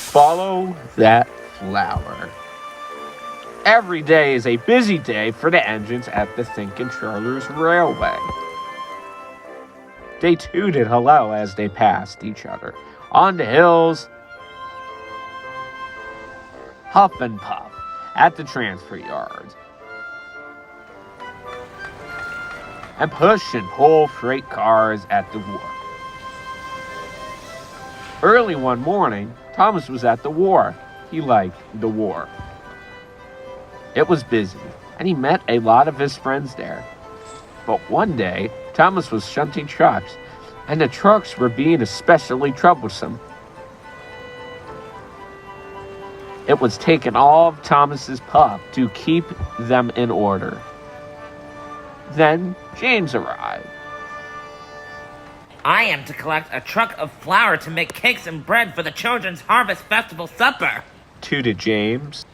Follow that flower. Every day is a busy day for the engines at the Thinkin' Trailers Railway. They tooted hello as they passed each other. On the hills, huff and puff at the transfer yards. And push and pull freight cars at the wharf. Early one morning, Thomas was at the wharf. He liked the wharf. It was busy, and he met a lot of his friends there. But one day, Thomas was shunting trucks, and the trucks were being especially troublesome. It was taking all of Thomas's puff to keep them in order. Then James arrived. I am to collect a truck of flour to make cakes and bread for the children's harvest festival supper, tooted James.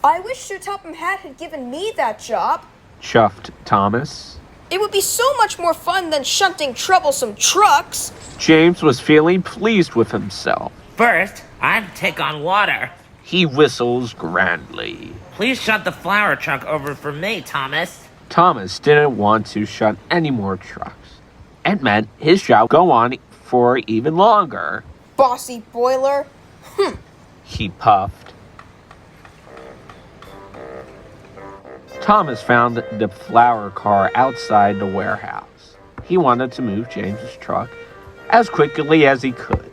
I wish Sir Topham Hatt had given me that job, chuffed Thomas. It would be so much more fun than shunting troublesome trucks. James was feeling pleased with himself. First, I have to take on water. He whistles grandly. Please shunt the flour truck over for me, Thomas. Thomas didn't want to shunt any more trucks. It meant his job would go on for even longer. Bossy boiler. He puffed. Thomas found the flour car outside the warehouse. He wanted to move James's truck as quickly as he could.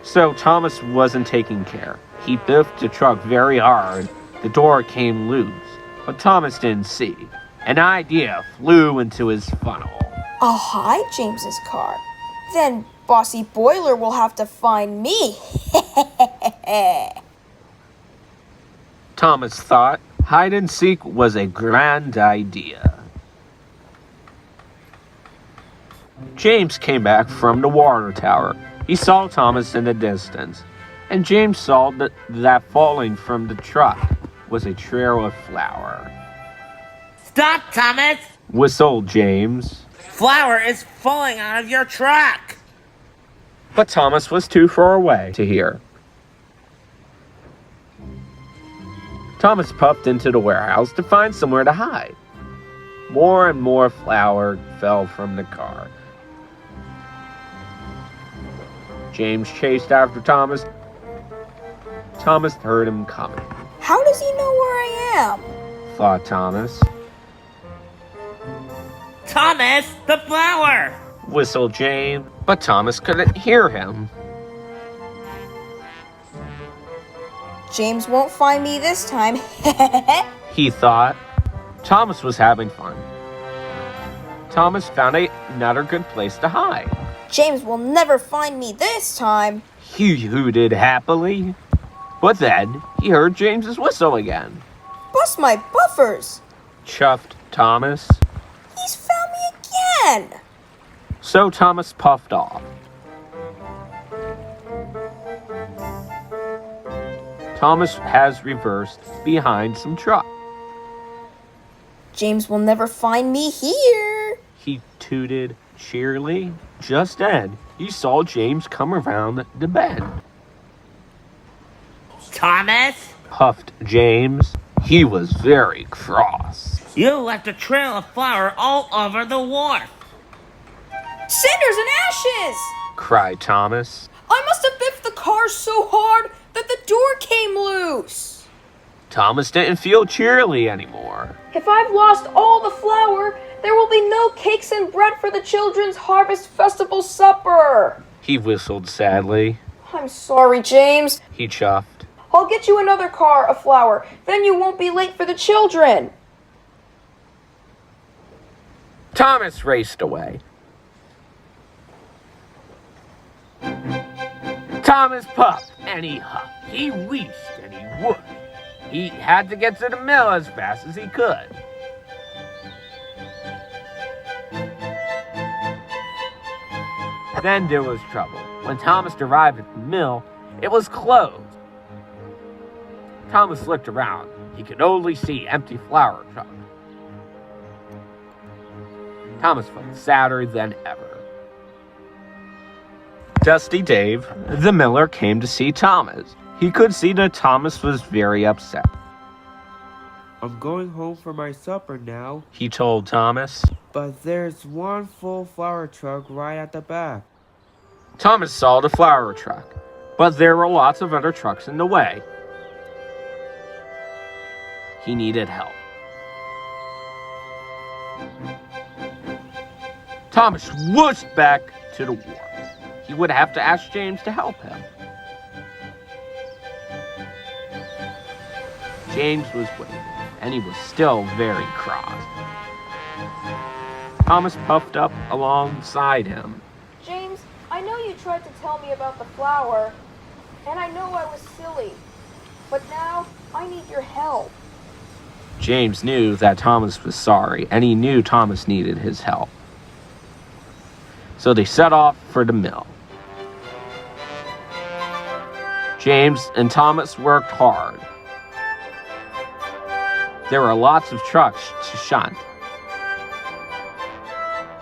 So Thomas wasn't taking care. He biffed the truck very hard. The door came loose, but Thomas didn't see. An idea flew into his funnel. I'll hide James's car. Then Bossy Boiler will have to find me. Thomas thought hide and seek was a grand idea. James came back from the water tower. He saw Thomas in the distance, and James saw that falling from the truck was a trail of flour. Stop, Thomas! Whistled James. Flour is falling out of your truck! But Thomas was too far away to hear. Thomas puffed into the warehouse to find somewhere to hide. More and more flour fell from the car. James chased after Thomas. Thomas heard him coming. How does he know where I am? Thought Thomas. Thomas, the flour! Whistled James, but Thomas couldn't hear him. James won't find me this time. He thought. Thomas was having fun. Thomas found another good place to hide. James will never find me this time. He hooted happily. But then he heard James's whistle again. Bust my buffers! Chuffed Thomas. He's found me again! So Thomas puffed off. Thomas has reversed behind some truck. James will never find me here. He tooted cheerily. Just then, he saw James come around the bend. Thomas? Puffed James. He was very cross. You left a trail of flour all over the wharf. Cinders and ashes! Cried Thomas. I must have biffed the car so hard that the door came loose. Thomas didn't feel cheerily anymore. If I've lost all the flour, there will be no cakes and bread for the children's harvest festival supper. He whistled sadly. I'm sorry, James. He chuffed. I'll get you another car of flour. Then you won't be late for the children. Thomas raced away. Thomas puffed and he huffed. He wheezed and he whooped. He had to get to the mill as fast as he could. Then there was trouble. When Thomas arrived at the mill, it was closed. Thomas looked around. He could only see empty flour trucks. Thomas felt sadder than ever. Dusty Dave, the miller, came to see Thomas. He could see that Thomas was very upset. I'm going home for my supper now, He told Thomas. but there's one full flour truck right at the back. Thomas saw the flour truck, but there were lots of other trucks in the way. He needed help. Thomas whooshed back to the wharf. He would have to ask James to help him. James was waiting, and he was still very cross. Thomas puffed up alongside him. James, I know you tried to tell me about the flour, and I know I was silly, but now I need your help. James knew that Thomas was sorry, and he knew Thomas needed his help. So they set off for the mill. James and Thomas worked hard. There were lots of trucks to shunt,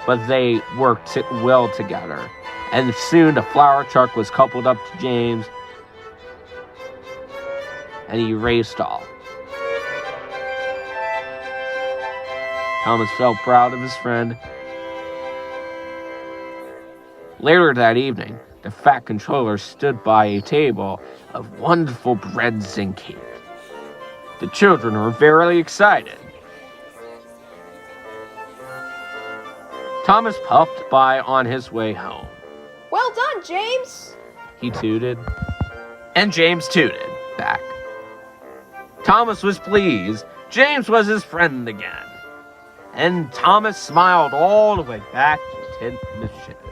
but they worked well together, and soon the flour truck was coupled up to James, and he raced off. Thomas felt proud of his friend. Later that evening, the fat controller stood by a table of wonderful breads and cake. The children were very excited. Thomas puffed by on his way home. Well done, James! He tooted, and James tooted back. Thomas was pleased. James was his friend again. And Thomas smiled all the way back to 10th Mission.